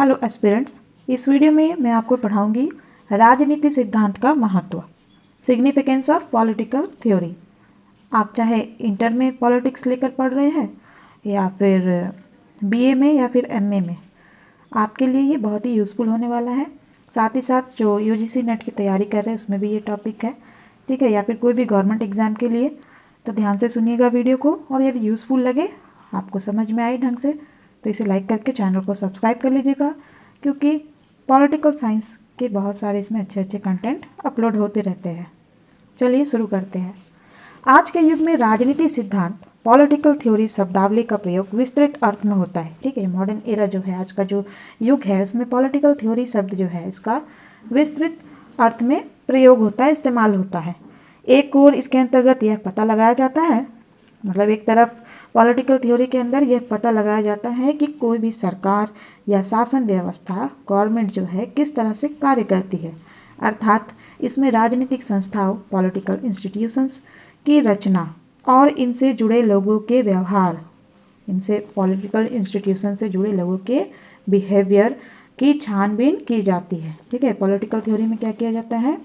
Hello aspirants, इस video में मैं आपको पढ़ाऊंगी राजनीति सिद्धांत का महत्व, सिग्निफिकेंस ऑफ पॉलिटिकल थ्योरी। आप चाहे इंटर में पॉलिटिक्स लेकर पढ़ रहे हैं या फिर बीए में या फिर एमए में, आपके लिए ये बहुत ही यूज़फुल होने वाला है। साथ ही साथ जो यूजीसी नेट की तैयारी कर रहे हैं उसमें भी ये टॉपिक है, ठीक है, या फिर कोई भी गवर्नमेंट एग्ज़ाम के लिए। तो ध्यान से सुनिएगा वीडियो को, और यदि यूज़फुल लगे, आपको समझ में आए ढंग से, तो इसे लाइक करके चैनल को सब्सक्राइब कर लीजिएगा, क्योंकि पॉलिटिकल साइंस के बहुत सारे इसमें अच्छे अच्छे कंटेंट अपलोड होते रहते हैं। चलिए शुरू करते हैं। आज के युग में राजनीति सिद्धांत पॉलिटिकल थ्योरी शब्दावली का प्रयोग विस्तृत अर्थ में होता है, ठीक है। मॉडर्न एरा जो है, आज का जो युग है, उसमें पॉलिटिकल थ्योरी शब्द जो है इसका विस्तृत अर्थ में प्रयोग होता है, इस्तेमाल होता है। एक और इसके अंतर्गत यह पता लगाया जाता है, मतलब एक तरफ पॉलिटिकल थ्योरी के अंदर यह पता लगाया जाता है कि कोई भी सरकार या शासन व्यवस्था, गवर्नमेंट जो है, किस तरह से कार्य करती है। अर्थात इसमें राजनीतिक संस्थाओं, पॉलिटिकल इंस्टीट्यूशंस की रचना और इनसे जुड़े लोगों के व्यवहार, इनसे पॉलिटिकल इंस्टीट्यूशन से जुड़े लोगों के बिहेवियर की छानबीन की जाती है, ठीक है। पॉलिटिकल थ्योरी में क्या किया जाता है,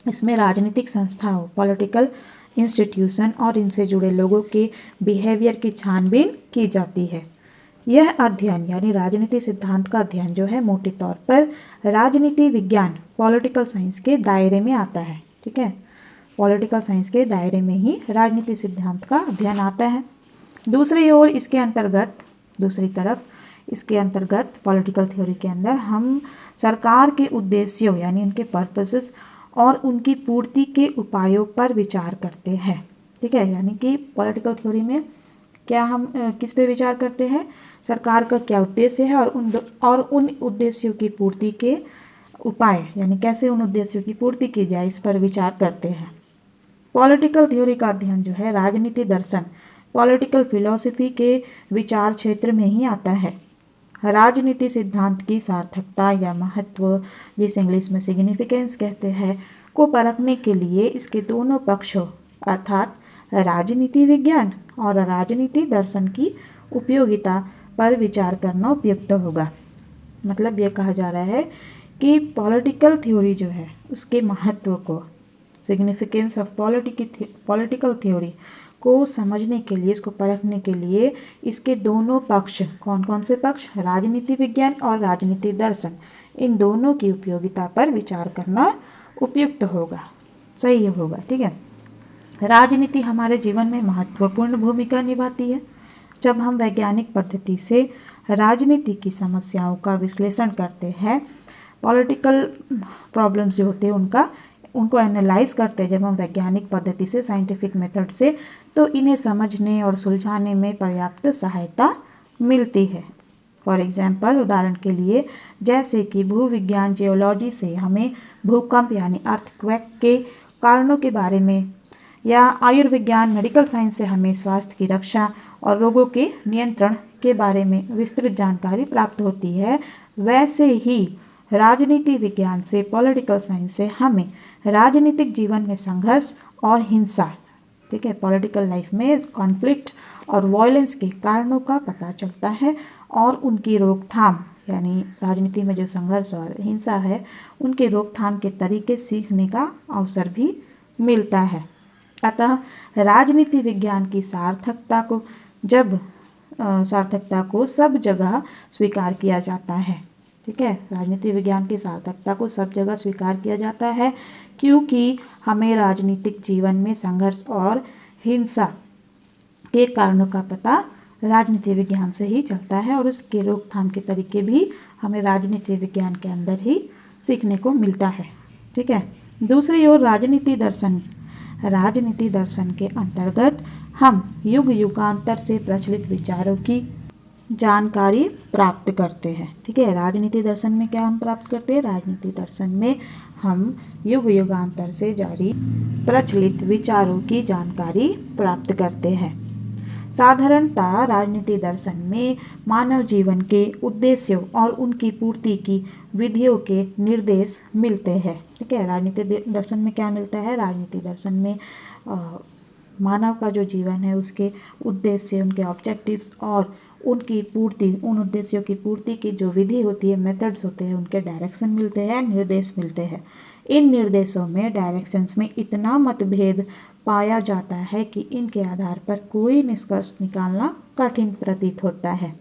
इसमें राजनीतिक संस्थाओं, पॉलिटिकल इंस्टीट्यूशन और इनसे जुड़े लोगों के बिहेवियर की छानबीन की जाती है। यह अध्ययन यानी राजनीति सिद्धांत का अध्ययन जो है, मोटे तौर पर राजनीति विज्ञान, पॉलिटिकल साइंस के दायरे में आता है, ठीक है। पॉलिटिकल साइंस के दायरे में ही राजनीति सिद्धांत का अध्ययन आता है। दूसरी ओर दूसरी तरफ इसके अंतर्गत पॉलिटिकल थ्योरी के अंदर हम सरकार के उद्देश्यों यानी उनके पर्पसेस और उनकी पूर्ति के उपायों पर विचार करते हैं, ठीक है। यानी कि पॉलिटिकल थ्योरी में क्या हम किस पे विचार करते हैं, सरकार का क्या उद्देश्य है और उन उद्देश्यों की पूर्ति के उपाय, यानी कैसे उन उद्देश्यों की पूर्ति की जाए, इस पर विचार करते हैं। पॉलिटिकल थ्योरी का अध्ययन जो है राजनीति दर्शन, पॉलिटिकल फिलॉसफी के विचार क्षेत्र में ही आता है। राजनीति सिद्धांत की सार्थकता या महत्व, जिसे इंग्लिश में सिग्निफिकेंस कहते हैं, को परखने के लिए इसके दोनों पक्षों अर्थात राजनीति विज्ञान और राजनीति दर्शन की उपयोगिता पर विचार करना उपयुक्त होगा। मतलब ये कहा जा रहा है कि पॉलिटिकल थ्योरी जो है उसके महत्व को, सिग्निफिकेंस ऑफ पॉलिटिकल थ्योरी को समझने के लिए, इसको परखने के लिए इसके दोनों पक्ष, कौन कौन से पक्ष, राजनीति विज्ञान और राजनीति दर्शन, इन दोनों की उपयोगिता पर विचार करना उपयुक्त होगा, सही होगा, ठीक है। राजनीति हमारे जीवन में महत्वपूर्ण भूमिका निभाती है। जब हम वैज्ञानिक पद्धति से राजनीति की समस्याओं का विश्लेषण करते हैं, पॉलिटिकल प्रॉब्लम्स जो होते हैं उनको एनालाइज करते हैं, जब हम वैज्ञानिक पद्धति से, साइंटिफिक मेथड से, तो इन्हें समझने और सुलझाने में पर्याप्त सहायता मिलती है। फॉर एग्जाम्पल, उदाहरण के लिए, जैसे कि भूविज्ञान, जियोलॉजी से हमें भूकंप यानी अर्थक्वेक के कारणों के बारे में, या आयुर्विज्ञान, मेडिकल साइंस से हमें स्वास्थ्य की रक्षा और रोगों के नियंत्रण के बारे में विस्तृत जानकारी प्राप्त होती है, वैसे ही राजनीति विज्ञान से, पॉलिटिकल साइंस से हमें राजनीतिक जीवन में संघर्ष और हिंसा, ठीक है, पॉलिटिकल लाइफ में कॉन्फ्लिक्ट और वायलेंस के कारणों का पता चलता है, और उनकी रोकथाम, यानी राजनीति में जो संघर्ष और हिंसा है उनके रोकथाम के तरीके सीखने का अवसर भी मिलता है। अतः राजनीति विज्ञान की सार्थकता को सब जगह स्वीकार किया जाता है, ठीक है। राजनीति विज्ञान की सार्थकता को सब जगह स्वीकार किया जाता है, क्योंकि हमें राजनीतिक जीवन में संघर्ष और हिंसा के कारणों का पता राजनीति विज्ञान से ही चलता है, और उसके रोकथाम के तरीके भी हमें राजनीति विज्ञान के अंदर ही सीखने को मिलता है, ठीक है। दूसरी ओर राजनीति दर्शन के अंतर्गत हम युग युगांतर से प्रचलित विचारों की जानकारी प्राप्त करते हैं, ठीक है। राजनीति दर्शन में क्या हम प्राप्त करते हैं, राजनीति दर्शन में हम युग युगांतर से जारी प्रचलित विचारों की जानकारी प्राप्त करते हैं। साधारणतः राजनीति दर्शन में मानव जीवन के उद्देश्यों और उनकी पूर्ति की विधियों के निर्देश मिलते हैं, ठीक है। राजनीति दर्शन में क्या मिलता है, राजनीति दर्शन में मानव का जो जीवन है उसके उद्देश्य, उनके ऑब्जेक्टिव्स और उनकी पूर्ति, उन उद्देश्यों की पूर्ति की जो विधि होती है, मेथड्स होते हैं, उनके डायरेक्शन मिलते हैं, निर्देश मिलते हैं। इन निर्देशों में, डायरेक्शंस में इतना मतभेद पाया जाता है कि इनके आधार पर कोई निष्कर्ष निकालना कठिन प्रतीत होता है।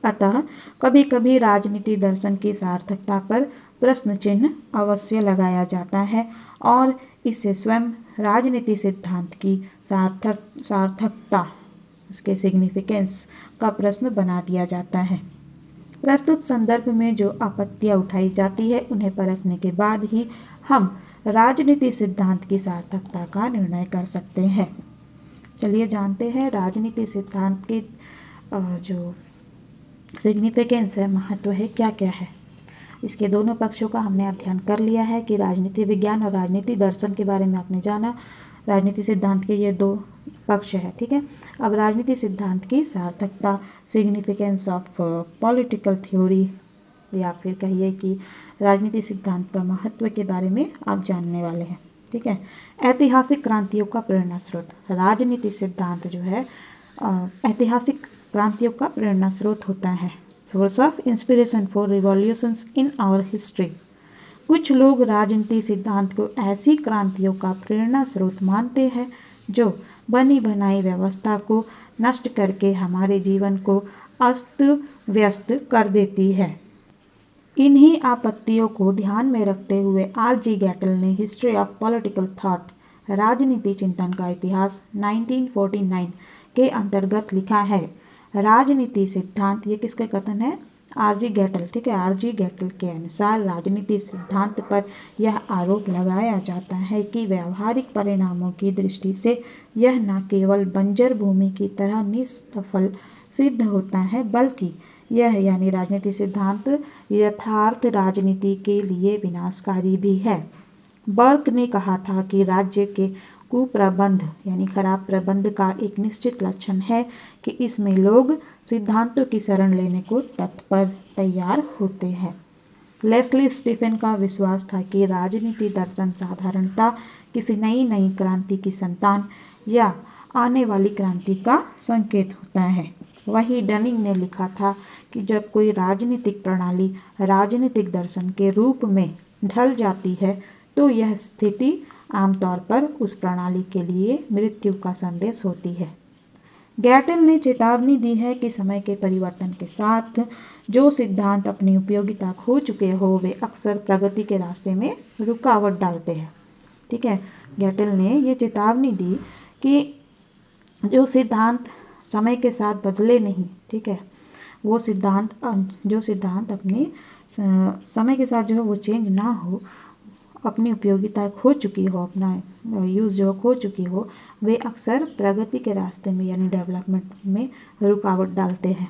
अतः कभी कभी राजनीति दर्शन की सार्थकता पर प्रश्न चिन्ह अवश्य लगाया जाता है और इससे स्वयं राजनीति सिद्धांत की सार्थकता, उसके सिग्निफिकेंस का प्रश्न बना दिया जाता है। प्रस्तुत संदर्भ में जो आपत्तियां उठाई जाती है उन्हें परखने के बाद ही हम राजनीति सिद्धांत की सार्थकता का निर्णय कर सकते हैं। चलिए जानते हैं राजनीति सिद्धांत के जो सिग्निफिकेंस है, महत्व है, क्या क्या है। इसके दोनों पक्षों का हमने अध्ययन कर लिया है कि राजनीति विज्ञान और राजनीति दर्शन के बारे में आपने जाना। राजनीति सिद्धांत के ये दो पक्ष है, ठीक है। अब राजनीति सिद्धांत की सार्थकता, सिग्निफिकेंस ऑफ पॉलिटिकल थ्योरी, या फिर कहिए कि राजनीति सिद्धांत का महत्व के बारे में आप जानने वाले हैं, ठीक है। ऐतिहासिक क्रांतियों का प्रेरणा स्रोत, राजनीति सिद्धांत जो है ऐतिहासिक क्रांतियों का प्रेरणा स्रोत होता है। Source of inspiration for revolutions in our history. कुछ लोग राजनीति सिद्धांत को ऐसी क्रांतियों का प्रेरणा स्रोत मानते हैं जो बनी बनाई व्यवस्था को नष्ट करके हमारे जीवन को अस्त व्यस्त कर देती है। इन्हीं आपत्तियों को ध्यान में रखते हुए R.G. गैटल ने हिस्ट्री ऑफ पॉलिटिकल थॉट, राजनीति चिंतन का इतिहास 1949 के अंतर्गत लिखा है। राजनीति सिद्धांत, ये किसके कथन है? R.G. गैटल, ठीक है। R.G. गैटल के अनुसार राजनीति सिद्धांत पर यह आरोप लगाया जाता है कि व्यावहारिक परिणामों की दृष्टि से यह न केवल बंजर भूमि की तरह निष्फल सिद्ध होता है, बल्कि यह यानी राजनीति सिद्धांत यथार्थ राजनीति के लिए विनाशकारी भी है। बर्क ने कहा था कि राज्य के कुप्रबंध यानी खराब प्रबंध का एक निश्चित लक्षण है कि इसमें लोग सिद्धांतों की शरण लेने को तत्पर तैयार होते हैं। लेस्ली स्टीफन का विश्वास था कि राजनीति दर्शन साधारणतः किसी नई क्रांति की संतान या आने वाली क्रांति का संकेत होता है। वही डनिंग ने लिखा था कि जब कोई राजनीतिक प्रणाली राजनीतिक दर्शन के रूप में ढल जाती है तो यह स्थिति आमतौर पर उस प्रणाली के लिए मृत्यु का संदेश होती है। गैटल ने चेतावनी दी है कि समय के परिवर्तन के साथ जो सिद्धांत अपनी उपयोगिता खो चुके हो वे अक्सर प्रगति के रास्ते में रुकावट डालते हैं, ठीक है। गैटल ने ये चेतावनी दी कि जो सिद्धांत समय के साथ बदले नहीं, ठीक है, वो जो सिद्धांत अपने समय के साथ जो है वो चेंज ना हो, अपनी उपयोगिता खो चुकी हो, अपना यूज़ जो खो चुकी हो, वे अक्सर प्रगति के रास्ते में यानी डेवलपमेंट में रुकावट डालते हैं।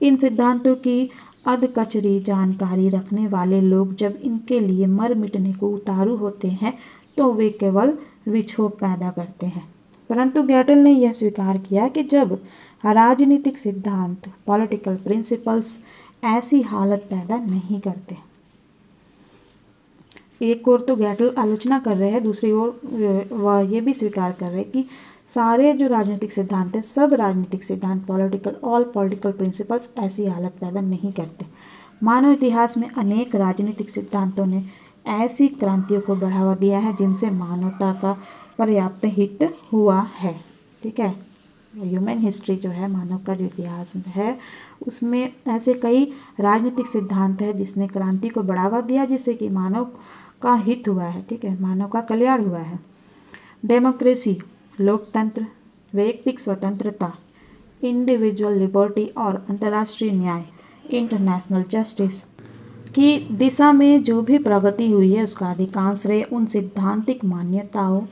इन सिद्धांतों की अधकचरी जानकारी रखने वाले लोग जब इनके लिए मर मिटने को उतारू होते हैं तो वे केवल विक्षोभ पैदा करते हैं। परंतु गैटल ने यह स्वीकार किया कि जब राजनीतिक सिद्धांत पॉलिटिकल प्रिंसिपल्स ऐसी हालत पैदा नहीं करते। एक ओर तो गैटल आलोचना कर रहे हैं, दूसरी ओर वह ये भी स्वीकार कर रहे हैं कि सारे जो राजनीतिक सिद्धांत हैं, सब राजनीतिक सिद्धांत ऑल पॉलिटिकल प्रिंसिपल्स ऐसी हालत पैदा नहीं करते। मानव इतिहास में अनेक राजनीतिक सिद्धांतों ने ऐसी क्रांतियों को बढ़ावा दिया है जिनसे मानवता का पर्याप्त हित हुआ है, ठीक है। ह्यूमन हिस्ट्री जो है, मानव का जो इतिहास है, उसमें ऐसे कई राजनीतिक सिद्धांत है जिसने क्रांति को बढ़ावा दिया, जिससे कि मानव का हित हुआ है, ठीक है, मानव का कल्याण हुआ है। डेमोक्रेसी, लोकतंत्र, वैयक्तिक स्वतंत्रता, इंडिविजुअल लिबर्टी और अंतर्राष्ट्रीय न्याय, इंटरनेशनल जस्टिस की दिशा में जो भी प्रगति हुई है उसका अधिकांश श्रेय उन सिद्धांतिक मान्यताओं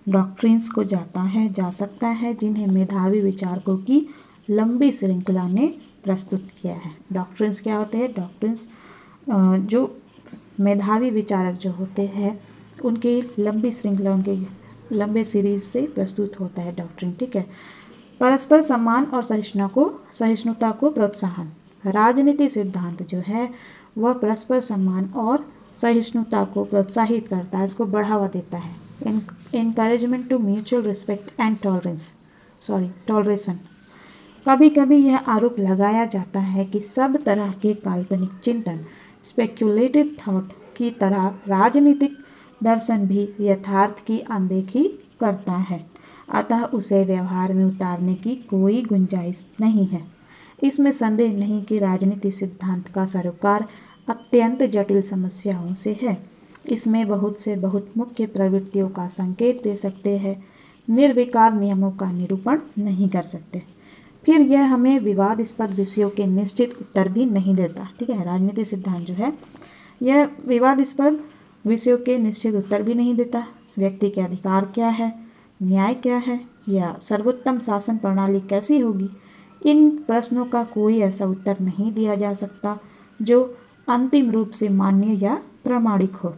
डॉक्ट्रिन्स को जा सकता है जिन्हें मेधावी विचारकों की लंबी श्रृंखला ने प्रस्तुत किया है। डॉक्ट्रिन्स क्या होते हैं? डॉक्ट्रिन्स जो मेधावी विचारक जो होते हैं उनकी लंबी श्रृंखला, उनके लंबे सीरीज से प्रस्तुत होता है डॉक्ट्रिन, ठीक है। परस्पर सम्मान और सहिष्णुता को प्रोत्साहन, राजनीति सिद्धांत जो है वह परस्पर सम्मान और सहिष्णुता को प्रोत्साहित करता है, इसको बढ़ावा देता है। encouragement to mutual respect and toleration. कभी कभी यह आरोप लगाया जाता है कि सब तरह के काल्पनिक चिंतन, स्पेक्युलेटिव थॉट की तरह राजनीतिक दर्शन भी यथार्थ की अनदेखी करता है, अतः उसे व्यवहार में उतारने की कोई गुंजाइश नहीं है। इसमें संदेह नहीं कि राजनीति सिद्धांत का सरोकार अत्यंत जटिल समस्याओं से है। इसमें बहुत से बहुत मुख्य प्रवृत्तियों का संकेत दे सकते हैं, निर्विकार नियमों का निरूपण नहीं कर सकते। फिर यह हमें विवादास्पद विषयों के निश्चित उत्तर भी नहीं देता। ठीक है, राजनीति सिद्धांत जो है यह विवादास्पद विषयों के निश्चित उत्तर भी नहीं देता। व्यक्ति के अधिकार क्या है, न्याय क्या है, या सर्वोत्तम शासन प्रणाली कैसी होगी, इन प्रश्नों का कोई ऐसा उत्तर नहीं दिया जा सकता जो अंतिम रूप से मान्य या प्रामाणिक हो।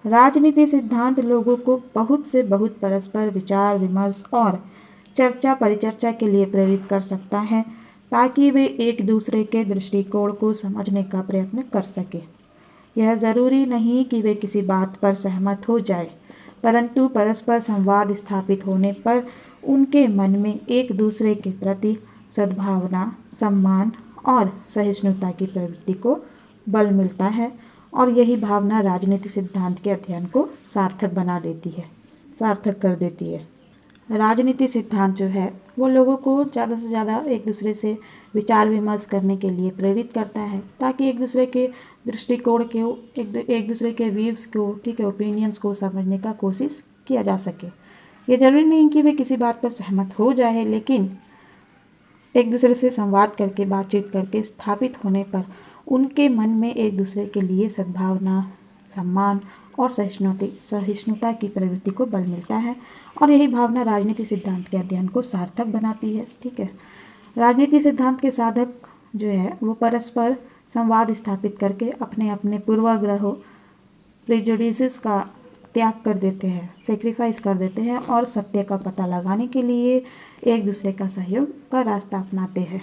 राजनीति सिद्धांत लोगों को बहुत से बहुत परस्पर विचार विमर्श और चर्चा परिचर्चा के लिए प्रेरित कर सकता है, ताकि वे एक दूसरे के दृष्टिकोण को समझने का प्रयत्न कर सके। यह जरूरी नहीं कि वे किसी बात पर सहमत हो जाए, परंतु परस्पर संवाद स्थापित होने पर उनके मन में एक दूसरे के प्रति सद्भावना, सम्मान और सहिष्णुता की प्रवृत्ति को बल मिलता है, और यही भावना राजनीति सिद्धांत के अध्ययन को सार्थक बना देती है, सार्थक कर देती है। राजनीति सिद्धांत जो है वो लोगों को ज़्यादा से ज़्यादा एक दूसरे से विचार विमर्श करने के लिए प्रेरित करता है, ताकि एक दूसरे के दृष्टिकोण को, एक दूसरे के व्यूज़ को, ठीक है, ओपिनियंस को समझने का कोशिश किया जा सके। ये जरूरी नहीं कि वे किसी बात पर सहमत हो जाए, लेकिन एक दूसरे से संवाद करके, बातचीत करके स्थापित होने पर उनके मन में एक दूसरे के लिए सद्भावना, सम्मान और सहिष्णुता की प्रवृत्ति को बल मिलता है, और यही भावना राजनीति सिद्धांत के अध्ययन को सार्थक बनाती है। ठीक है, राजनीति सिद्धांत के साधक जो है वो परस्पर संवाद स्थापित करके अपने अपने पूर्वाग्रहों, प्रेजुडिसेस का त्याग कर देते हैं, सेक्रीफाइस कर देते हैं, और सत्य का पता लगाने के लिए एक दूसरे का सहयोग का रास्ता अपनाते हैं।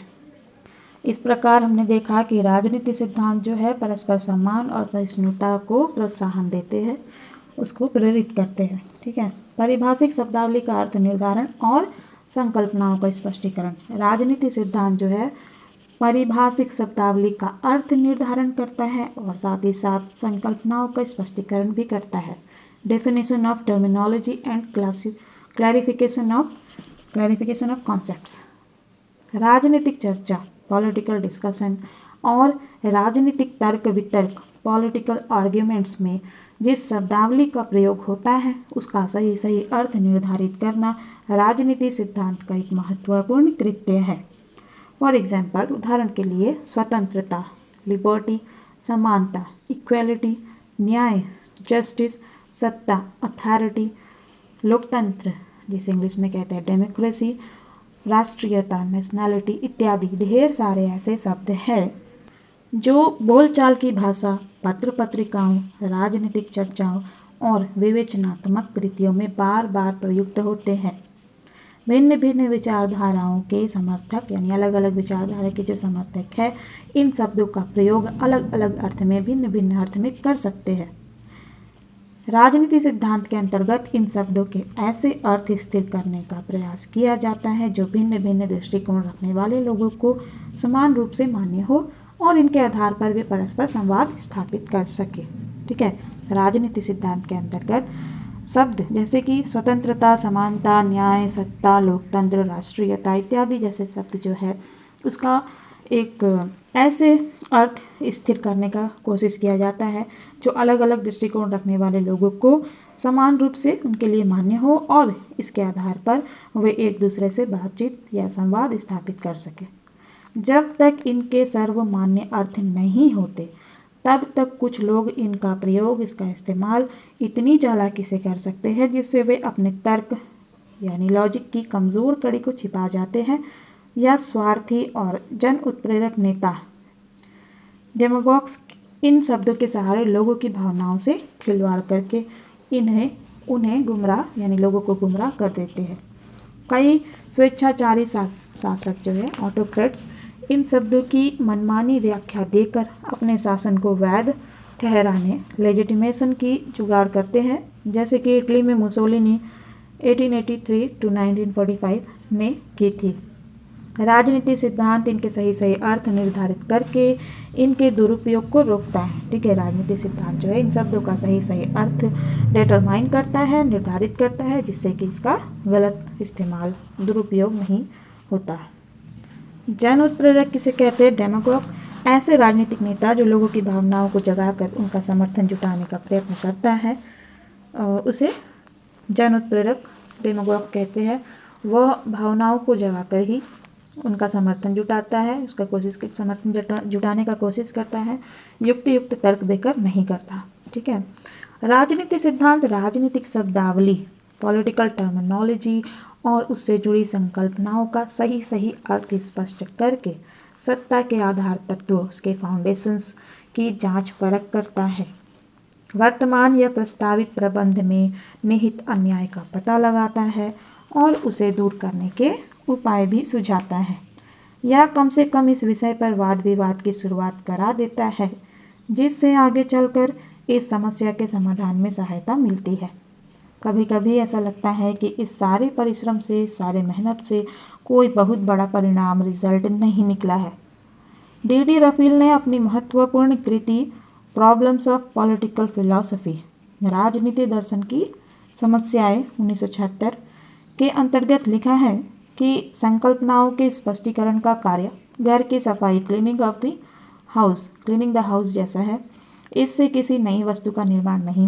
इस प्रकार हमने देखा कि राजनीति सिद्धांत जो है परस्पर सम्मान और सहिष्णुता को प्रोत्साहन देते हैं, उसको प्रेरित करते हैं। ठीक है, पारिभाषिक शब्दावली का अर्थ निर्धारण और संकल्पनाओं का स्पष्टीकरण। राजनीति सिद्धांत जो है पारिभाषिक शब्दावली का अर्थ निर्धारण करता है और साथ ही साथ संकल्पनाओं का स्पष्टीकरण भी करता है। Definition of terminology and clarification of concepts. राजनीतिक चर्चा, पॉलिटिकल डिस्कशन, और राजनीतिक तर्क वितर्क, पॉलिटिकल आर्ग्यूमेंट्स में जिस शब्दावली का प्रयोग होता है उसका सही अर्थ निर्धारित करना राजनीति सिद्धांत का एक महत्वपूर्ण कृत्य है। फॉर एग्जाम्पल, उदाहरण के लिए स्वतंत्रता, लिबर्टी, समानता, इक्वेलिटी, न्याय, जस्टिस, सत्ता, अथॉरिटी, लोकतंत्र जिसे इंग्लिश में कहते हैं डेमोक्रेसी, राष्ट्रीयता, नेशनैलिटी इत्यादि ढेर सारे ऐसे शब्द हैं जो बोलचाल की भाषा, पत्र पत्रिकाओं, राजनीतिक चर्चाओं और विवेचनात्मक कृतियों में बार बार प्रयुक्त होते हैं। भिन्न भिन्न विचारधाराओं के समर्थक, यानी अलग अलग विचारधारा के जो समर्थक है, इन शब्दों का प्रयोग अलग अलग अर्थ में, भिन्न भिन्न अर्थ में कर सकते हैं। राजनीति सिद्धांत के अंतर्गत इन शब्दों के ऐसे अर्थ स्थिर करने का प्रयास किया जाता है जो भिन्न भिन्न दृष्टिकोण रखने वाले लोगों को समान रूप से मान्य हो और इनके आधार पर वे परस्पर संवाद स्थापित कर सके। ठीक है, राजनीति सिद्धांत के अंतर्गत शब्द जैसे कि स्वतंत्रता, समानता, न्याय, सत्ता, लोकतंत्र, राष्ट्रीयता इत्यादि जैसे शब्द जो है उसका एक ऐसे अर्थ स्थिर करने का कोशिश किया जाता है जो अलग अलग दृष्टिकोण रखने वाले लोगों को समान रूप से उनके लिए मान्य हो और इसके आधार पर वे एक दूसरे से बातचीत या संवाद स्थापित कर सके। जब तक इनके सर्वमान्य अर्थ नहीं होते तब तक कुछ लोग इनका प्रयोग, इसका इस्तेमाल इतनी चालाकी से कर सकते हैं जिससे वे अपने तर्क यानी लॉजिक की कमज़ोर कड़ी को छिपा जाते हैं, या स्वार्थी और जन उत्प्रेरक नेता डेमागोग्स इन शब्दों के सहारे लोगों की भावनाओं से खिलवाड़ करके उन्हें गुमराह यानी लोगों को गुमराह कर देते हैं। कई स्वेच्छाचारी शासक जो है ऑटोक्रेट्स इन शब्दों की मनमानी व्याख्या देकर अपने शासन को वैध ठहराने लेजिटिमेशन की जुगाड़ करते हैं, जैसे कि इटली में मुसोलिनी 1883 to 1945 में की थी। राजनीतिक सिद्धांत इनके सही सही अर्थ निर्धारित करके इनके दुरुपयोग को रोकता है। ठीक है, राजनीतिक सिद्धांत जो है इन शब्दों का सही सही अर्थ डिटरमाइन करता है, निर्धारित करता है, जिससे कि इसका गलत इस्तेमाल, दुरुपयोग नहीं होता। जन उत्प्रेरक किसे कहते हैं? डेमागोग। ऐसे राजनीतिक नेता जो लोगों की भावनाओं को जगाकर उनका समर्थन जुटाने का प्रयत्न करता है उसे जन उत्प्रेरक, डेमागोग कहते हैं। वह भावनाओं को जगाकर ही उनका समर्थन जुटाता है, उसका समर्थन जुटाने का कोशिश करता है, युक्त तर्क देकर नहीं करता। ठीक है, राजनीतिक सिद्धांत राजनीतिक शब्दावली, पॉलिटिकल टर्मिनोलॉजी और उससे जुड़ी संकल्पनाओं का सही सही अर्थ स्पष्ट करके सत्ता के आधार तत्वों, उसके फाउंडेशंस की जांच परख करता है। वर्तमान या प्रस्तावित प्रबंध में निहित अन्याय का पता लगाता है और उसे दूर करने के उपाय भी सुझाता है, या कम से कम इस विषय पर वाद विवाद की शुरुआत करा देता है, जिससे आगे चलकर इस समस्या के समाधान में सहायता मिलती है। कभी कभी ऐसा लगता है कि इस सारे परिश्रम से, सारे मेहनत से कोई बहुत बड़ा परिणाम, रिजल्ट नहीं निकला है। डी रफील ने अपनी महत्वपूर्ण कृति प्रॉब्लम्स ऑफ पॉलिटिकल फिलॉसफी, राजनीति दर्शन की समस्याएं 1976 के अंतर्गत लिखा है कि संकल्पनाओं के स्पष्टीकरण का कार्य घर की सफाई, क्लीनिंग द हाउस जैसा है। इससे किसी नई वस्तु का निर्माण नहीं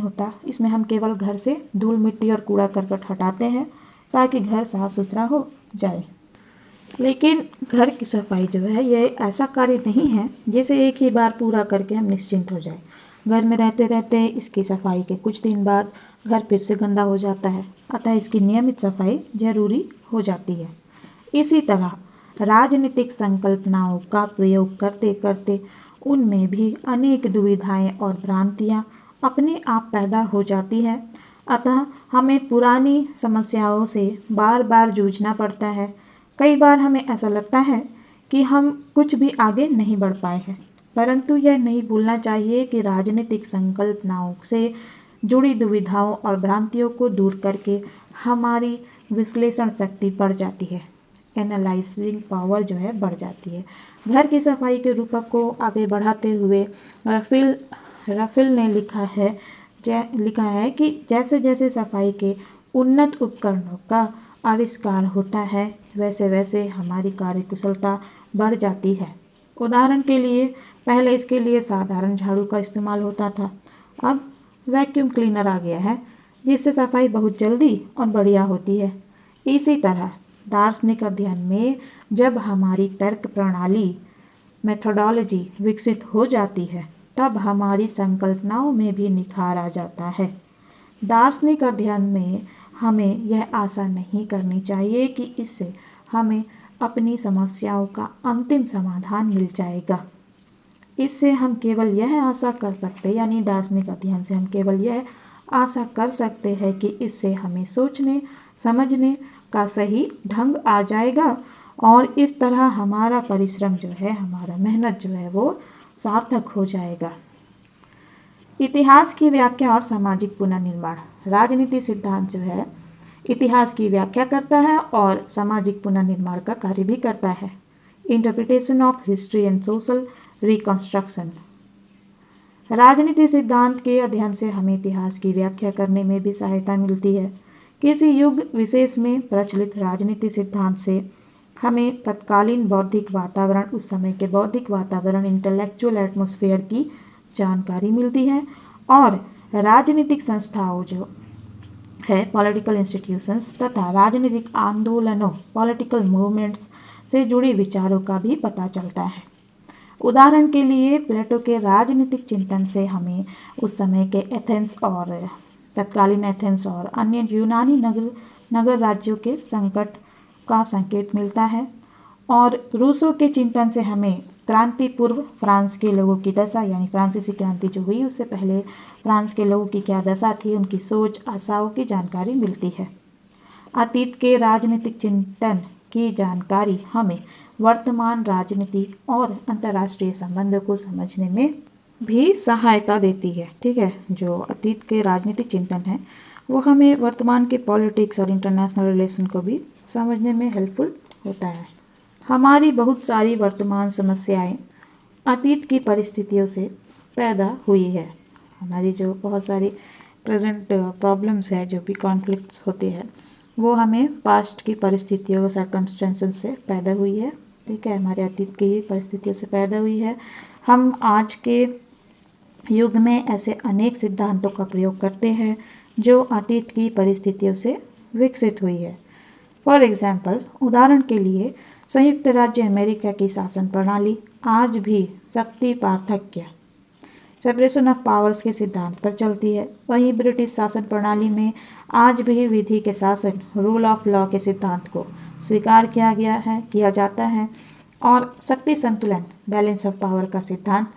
होता। इसमें हम केवल घर से धूल मिट्टी और कूड़ा करकट हटाते हैं ताकि घर साफ सुथरा हो जाए। लेकिन घर की सफाई जो है यह ऐसा कार्य नहीं है जिसे एक ही बार पूरा करके हम निश्चिंत हो जाए। घर में रहते रहते इसकी सफाई के कुछ दिन बाद घर फिर से गंदा हो जाता है, अतः इसकी नियमित सफाई जरूरी हो जाती है। इसी तरह राजनीतिक संकल्पनाओं का प्रयोग करते करते उनमें भी अनेक दुविधाएं और भ्रांतियां अपने आप पैदा हो जाती है, अतः हमें पुरानी समस्याओं से बार बार जूझना पड़ता है। कई बार हमें ऐसा लगता है कि हम कुछ भी आगे नहीं बढ़ पाए हैं, परंतु यह नहीं भूलना चाहिए कि राजनीतिक संकल्पनाओं से जुड़ी दुविधाओं और भ्रांतियों को दूर करके हमारी विश्लेषण शक्ति बढ़ जाती है, एनालाइजिंग पावर जो है बढ़ जाती है। घर की सफाई के रूपक को आगे बढ़ाते हुए रफील ने लिखा है कि जैसे जैसे सफाई के उन्नत उपकरणों का आविष्कार होता है वैसे वैसे हमारी कार्यकुशलता बढ़ जाती है। उदाहरण के लिए पहले इसके लिए साधारण झाड़ू का इस्तेमाल होता था, अब वैक्यूम क्लीनर आ गया है जिससे सफाई बहुत जल्दी और बढ़िया होती है। इसी तरह दार्शनिक अध्ययन में जब हमारी तर्क प्रणाली, मेथोडोलॉजी विकसित हो जाती है तब हमारी संकल्पनाओं में भी निखार आ जाता है। दार्शनिक अध्ययन में हमें यह आशा नहीं करनी चाहिए कि इससे हमें अपनी समस्याओं का अंतिम समाधान मिल जाएगा। इससे हम केवल यह आशा कर सकते हैं, यानी दार्शनिक अध्ययन से हम केवल यह आशा कर सकते हैं कि इससे हमें सोचने समझने का सही ढंग आ जाएगा और इस तरह हमारा परिश्रम जो है, हमारा मेहनत जो है वो सार्थक हो जाएगा। इतिहास की व्याख्या और सामाजिक पुनर्निर्माण। राजनीति सिद्धांत जो है इतिहास की व्याख्या करता है और सामाजिक पुनर्निर्माण का कार्य भी करता है। Interpretation of history and social reconstruction. राजनीति सिद्धांत के अध्ययन से हमें इतिहास की व्याख्या करने में भी सहायता मिलती है। किसी युग विशेष में प्रचलित राजनीति सिद्धांत से हमें तत्कालीन बौद्धिक वातावरण, उस समय के बौद्धिक वातावरण, इंटेलेक्चुअल एटमॉस्फेयर की जानकारी मिलती है और राजनीतिक संस्थाओं जो है, पॉलिटिकल इंस्टीट्यूशंस तथा राजनीतिक आंदोलनों, पॉलिटिकल मूवमेंट्स से जुड़ी विचारों का भी पता चलता है। उदाहरण के लिए प्लेटो के राजनीतिक चिंतन से हमें उस समय के एथेंस और तत्कालीन एथेंस और अन्य यूनानी नगर राज्यों के संकट का संकेत मिलता है और रूसो के चिंतन से हमें क्रांति पूर्व फ्रांस के लोगों की दशा, यानी फ्रांसीसी क्रांति जो हुई उससे पहले फ्रांस के लोगों की क्या दशा थी, उनकी सोच आशाओं की जानकारी मिलती है। अतीत के राजनीतिक चिंतन की जानकारी हमें वर्तमान राजनीति और अंतर्राष्ट्रीय संबंधों को समझने में भी सहायता देती है। ठीक है, जो अतीत के राजनीतिक चिंतन है वो हमें वर्तमान के पॉलिटिक्स और इंटरनेशनल रिलेशन को भी समझने में हेल्पफुल होता है। हमारी बहुत सारी वर्तमान समस्याएं अतीत की परिस्थितियों से पैदा हुई है। हमारी जो बहुत सारी प्रेजेंट प्रॉब्लम्स है, जो भी कॉन्फ्लिक्ट्स होते हैं, वो हमें पास्ट की परिस्थितियों सर्कमस्टेंसेस से पैदा हुई है। ठीक है, हमारे अतीत की ही परिस्थितियों से पैदा हुई है। हम आज के युग में ऐसे अनेक सिद्धांतों का प्रयोग करते हैं जो अतीत की परिस्थितियों से विकसित हुई है। फॉर एग्जाम्पल, उदाहरण के लिए संयुक्त राज्य अमेरिका की शासन प्रणाली आज भी शक्ति पार्थक्य सेपरेशन ऑफ पावर्स के सिद्धांत पर चलती है। वहीं ब्रिटिश शासन प्रणाली में आज भी विधि के शासन रूल ऑफ लॉ के सिद्धांत को स्वीकार किया जाता है और शक्ति संतुलन बैलेंस ऑफ पावर का सिद्धांत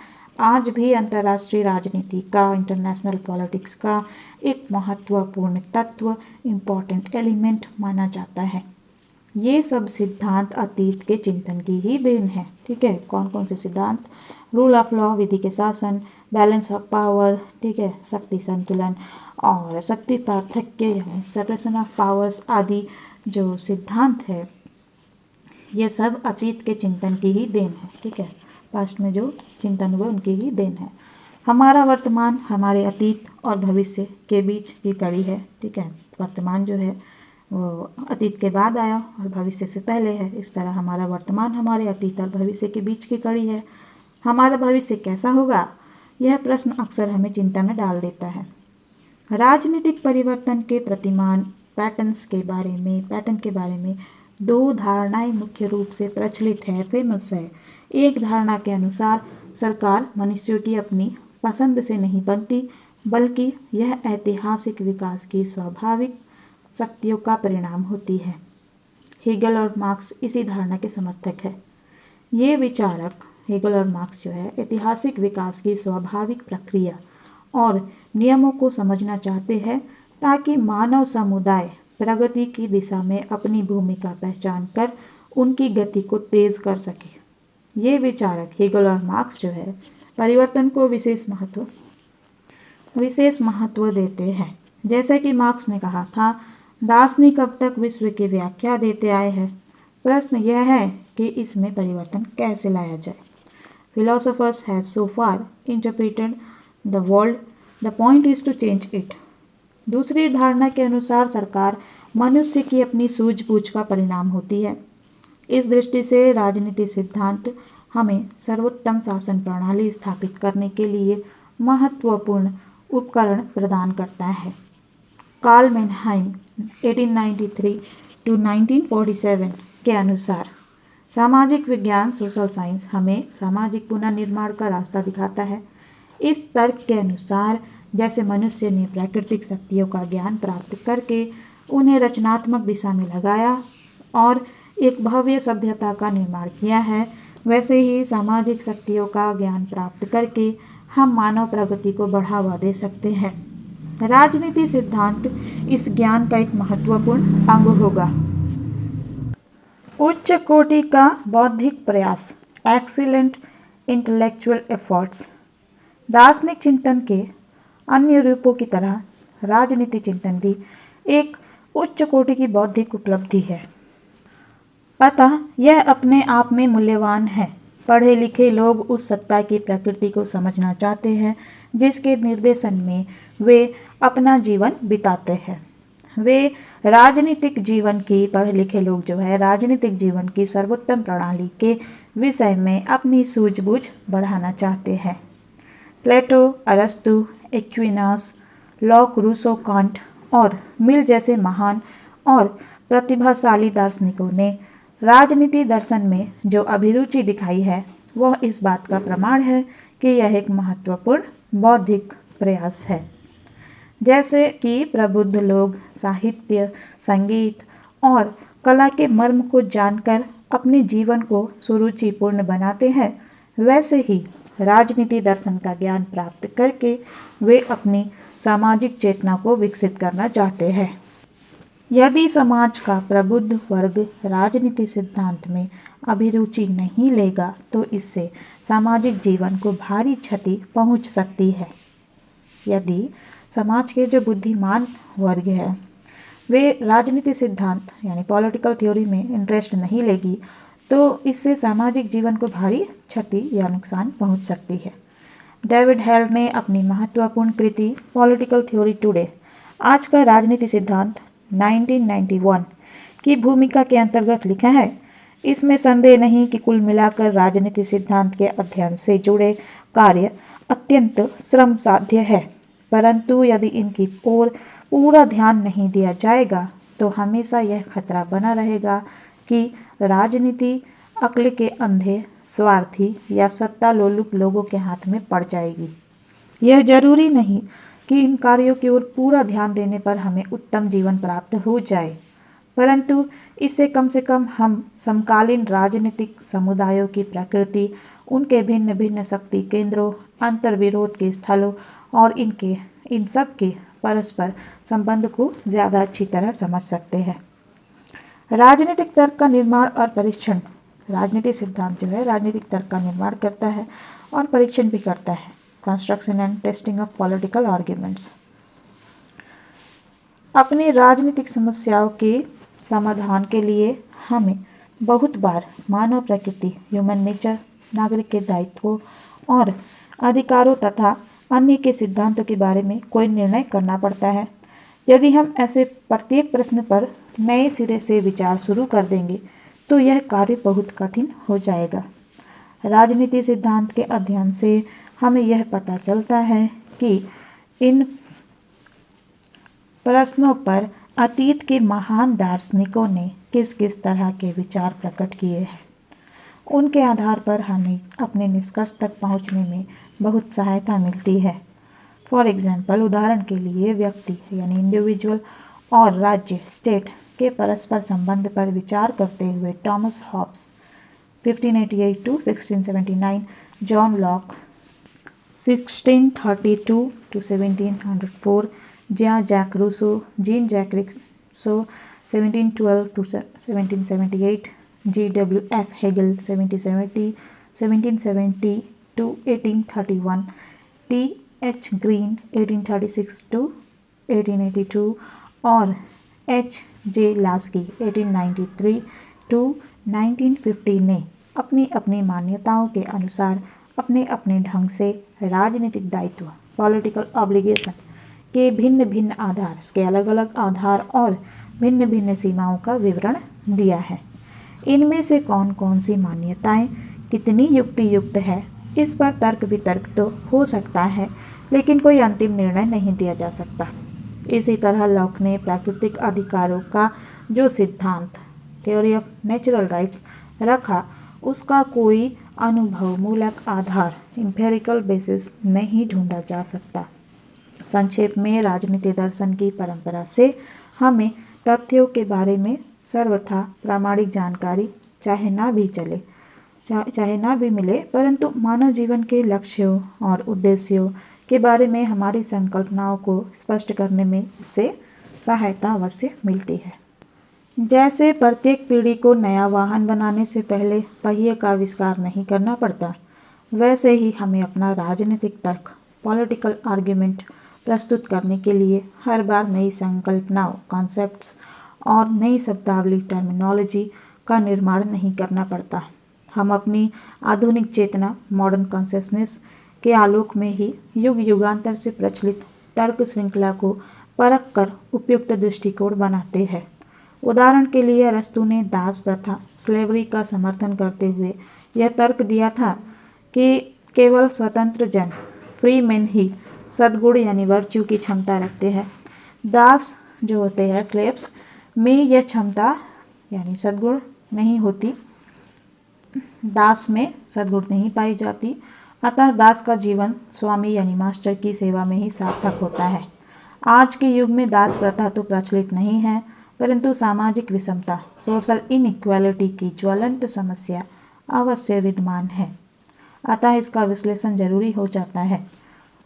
आज भी अंतर्राष्ट्रीय राजनीति का, इंटरनेशनल पॉलिटिक्स का एक महत्वपूर्ण तत्व, इम्पॉर्टेंट एलिमेंट माना जाता है। ये सब सिद्धांत अतीत के चिंतन की ही देन है। ठीक है, कौन कौन से सिद्धांत? रूल ऑफ लॉ, विधि के शासन, बैलेंस ऑफ पावर, ठीक है, शक्ति संतुलन और शक्ति पार्थक्य यानी सेपरेशन ऑफ पावर्स आदि जो सिद्धांत है, ये सब अतीत के चिंतन की ही देन है। ठीक है, पास्ट में जो चिंतन हुए उनकी ही देन है। हमारा वर्तमान हमारे अतीत और भविष्य के बीच की कड़ी है। ठीक है, वर्तमान जो है वो अतीत के बाद आया और भविष्य से पहले है। इस तरह हमारा वर्तमान हमारे अतीत और भविष्य के बीच की कड़ी है। हमारा भविष्य कैसा होगा, यह प्रश्न अक्सर हमें चिंता में डाल देता है। राजनीतिक परिवर्तन के प्रतिमान पैटर्न के बारे में दो धारणाएं मुख्य रूप से प्रचलित है, फेमस है। एक धारणा के अनुसार सरकार मनुष्यों की अपनी पसंद से नहीं बनती, बल्कि यह ऐतिहासिक विकास की स्वाभाविक शक्तियों का परिणाम होती है। हेगल और मार्क्स इसी धारणा के समर्थक है। ये विचारक हेगल और मार्क्स जो है ऐतिहासिक विकास की स्वाभाविक प्रक्रिया और नियमों को समझना चाहते हैं ताकि मानव समुदाय प्रगति की दिशा में अपनी भूमिका पहचान कर उनकी गति को तेज कर सके। ये विचारक हेगल और मार्क्स जो है परिवर्तन को विशेष महत्व देते हैं। जैसे कि मार्क्स ने कहा था, दार्शनिक अब तक विश्व की व्याख्या देते आए हैं, प्रश्न यह है कि इसमें परिवर्तन कैसे लाया जाए। Philosophers have so far interpreted the world, the point is to change it. दूसरी धारणा के अनुसार सरकार मनुष्य की अपनी सूझबूझ का परिणाम होती है। इस दृष्टि से राजनीति सिद्धांत हमें सर्वोत्तम शासन प्रणाली स्थापित करने के लिए महत्वपूर्ण उपकरण प्रदान करता है। कार्ल मेनहाइम 1893 to 1947 के अनुसार सामाजिक विज्ञान सोशल साइंस हमें सामाजिक पुनर्निर्माण का रास्ता दिखाता है। इस तर्क के अनुसार जैसे मनुष्य ने प्राकृतिक शक्तियों का ज्ञान प्राप्त करके उन्हें रचनात्मक दिशा में लगाया और एक भव्य सभ्यता का निर्माण किया है, वैसे ही सामाजिक शक्तियों का ज्ञान प्राप्त करके हम मानव प्रगति को बढ़ावा दे सकते हैं। राजनीति सिद्धांत इस ज्ञान का एक महत्वपूर्ण अंग होगा। उच्च कोटि का बौद्धिक प्रयास, एक्सीलेंट इंटेलेक्चुअल एफर्ट्स। दार्शनिक चिंतन के अन्य रूपों की तरह राजनीति चिंतन भी एक उच्च कोटि की बौद्धिक उपलब्धि है, अतः यह अपने आप में मूल्यवान है। पढ़े लिखे लोग उस सत्ता की प्रकृति को समझना चाहते हैं जिसके निर्देशन में वे अपना जीवन बिताते हैं। वे राजनीतिक जीवन की पढ़े लिखे लोग जो है राजनीतिक जीवन की सर्वोत्तम प्रणाली के विषय में अपनी सूझबूझ बढ़ाना चाहते हैं। प्लेटो, अरस्तु, एक्विनास, लॉक, रूसो, कांट और मिल जैसे महान और प्रतिभाशाली दार्शनिकों ने राजनीति दर्शन में जो अभिरुचि दिखाई है वह इस बात का प्रमाण है कि यह एक महत्वपूर्ण बौद्धिक प्रयास है। जैसे कि प्रबुद्ध लोग साहित्य, संगीत और कला के मर्म को जानकर अपने जीवन को सुरुचिपूर्ण बनाते हैं, वैसे ही राजनीति दर्शन का ज्ञान प्राप्त करके वे अपनी सामाजिक चेतना को विकसित करना चाहते हैं। यदि समाज का प्रबुद्ध वर्ग राजनीति सिद्धांत में अभिरुचि नहीं लेगा तो इससे सामाजिक जीवन को भारी क्षति पहुंच सकती है। यदि समाज के जो बुद्धिमान वर्ग है वे राजनीति सिद्धांत यानी पॉलिटिकल थ्योरी में इंटरेस्ट नहीं लेगी तो इससे सामाजिक जीवन को भारी क्षति या नुकसान पहुंच सकती है। डेविड हेल ने अपनी महत्वपूर्ण कृति पॉलिटिकल थ्योरी टुडे आज का राजनीति सिद्धांत 1991 की भूमिका के अंतर्गत लिखा है। इसमें संदेह नहीं कि कुल मिलाकर राजनीति सिद्धांत के अध्ययन से जुड़े कार्य अत्यंत श्रम साध्य है, परंतु यदि इनकी ओर पूरा ध्यान नहीं दिया जाएगा तो हमेशा यह खतरा बना रहेगा कि राजनीति अक्ल के अंधे, स्वार्थी या सत्ता लोलुप लोगों के हाथ में पड़ जाएगी। यह जरूरी नहीं कि इन कार्यों की ओर पूरा ध्यान देने पर हमें उत्तम जीवन प्राप्त हो जाए, परंतु इससे कम से कम हम समकालीन राजनीतिक समुदायों की प्रकृति, उनके भिन्न भिन्न शक्ति केंद्रों, अंतर्विरोध के स्थलों और इन सब के परस्पर संबंध को ज़्यादा अच्छी तरह समझ सकते हैं। राजनीतिक तर्क का निर्माण और परीक्षण। राजनीतिक सिद्धांत जो है राजनीतिक तर्क का निर्माण करता है और परीक्षण भी करता है। Construction and testing of political arguments. अपनी राजनीतिक समस्याओं के समाधान के लिए हमें बहुत बार मानव प्रकृति, ह्यूमन नेचर, नागरिक के दायित्वों और अधिकारों तथा अन्य के सिद्धांतों के बारे में कोई निर्णय करना पड़ता है। यदि हम ऐसे प्रत्येक प्रश्न पर नए सिरे से विचार शुरू कर देंगे तो यह कार्य बहुत कठिन हो जाएगा। राजनीति सिद्धांत के अध्ययन से हमें यह पता चलता है कि इन प्रश्नों पर अतीत के महान दार्शनिकों ने किस किस तरह के विचार प्रकट किए हैं। उनके आधार पर हमें अपने निष्कर्ष तक पहुंचने में बहुत सहायता मिलती है। फॉर एग्जाम्पल, उदाहरण के लिए व्यक्ति यानी इंडिविजुअल और राज्य स्टेट के परस्पर संबंध पर विचार करते हुए Thomas Hobbes 1588 to 1679, John Locke 1632 to 1704, Jean Jacques Rousseau 1712 to 1778, G.W.F. Hegel 1770 to 1831, T.H. Green 1836 to 1882 और H.J. लास्की 1893 to 1950 ने अपनी अपनी मान्यताओं के अनुसार अपने अपने ढंग से राजनीतिक दायित्व पॉलिटिकल ऑब्लिगेशन के भिन्न भिन्न आधार, इसके अलग अलग आधार और भिन्न भिन्न सीमाओं का विवरण दिया है। इनमें से कौन कौन सी मान्यताएं कितनी युक्ति युक्त है, इस पर तर्क वितर्क तो हो सकता है, लेकिन कोई अंतिम निर्णय नहीं दिया जा सकता। इसी तरह लॉक ने प्राकृतिक अधिकारों का जो सिद्धांत थ्योरी ऑफ नेचुरल राइट्स रखा, उसका कोई अनुभवमूलक आधार एम्पिरिकल बेसिस नहीं ढूंढा जा सकता। संक्षेप में, राजनीति दर्शन की परंपरा से हमें तथ्यों के बारे में सर्वथा प्रामाणिक जानकारी चाहे ना भी मिले, परंतु मानव जीवन के लक्ष्यों और उद्देश्यों के बारे में हमारी संकल्पनाओं को स्पष्ट करने में इससे सहायता अवश्य मिलती है। जैसे प्रत्येक पीढ़ी को नया वाहन बनाने से पहले पहिए का आविष्कार नहीं करना पड़ता, वैसे ही हमें अपना राजनीतिक तर्क पॉलिटिकल आर्ग्यूमेंट प्रस्तुत करने के लिए हर बार नई संकल्पनाओं कॉन्सेप्ट्स और नई शब्दावली टर्मिनोलॉजी का निर्माण नहीं करना पड़ता। हम अपनी आधुनिक चेतना मॉडर्न कॉन्शियसनेस के आलोक में ही युग युगांतर से प्रचलित तर्क श्रृंखला को परख कर उपयुक्त दृष्टिकोण बनाते हैं। उदाहरण के लिए, अरस्तु ने दास प्रथा स्लेवरी का समर्थन करते हुए यह तर्क दिया था कि केवल स्वतंत्र जन फ्री मैन ही सद्गुण यानी वर्च्यू की क्षमता रखते हैं। दास जो होते हैं स्लेव्स में यह क्षमता यानी सद्गुण नहीं होती, दास में सद्गुण नहीं पाई जाती, अतः दास का जीवन स्वामी यानी मास्टर की सेवा में ही सार्थक होता है। आज के युग में दास प्रथा तो प्रचलित नहीं है, परंतु सामाजिक विषमता सोशल इनइक्वालिटी की ज्वलंत समस्या अवश्य विद्यमान है, अतः इसका विश्लेषण जरूरी हो जाता है।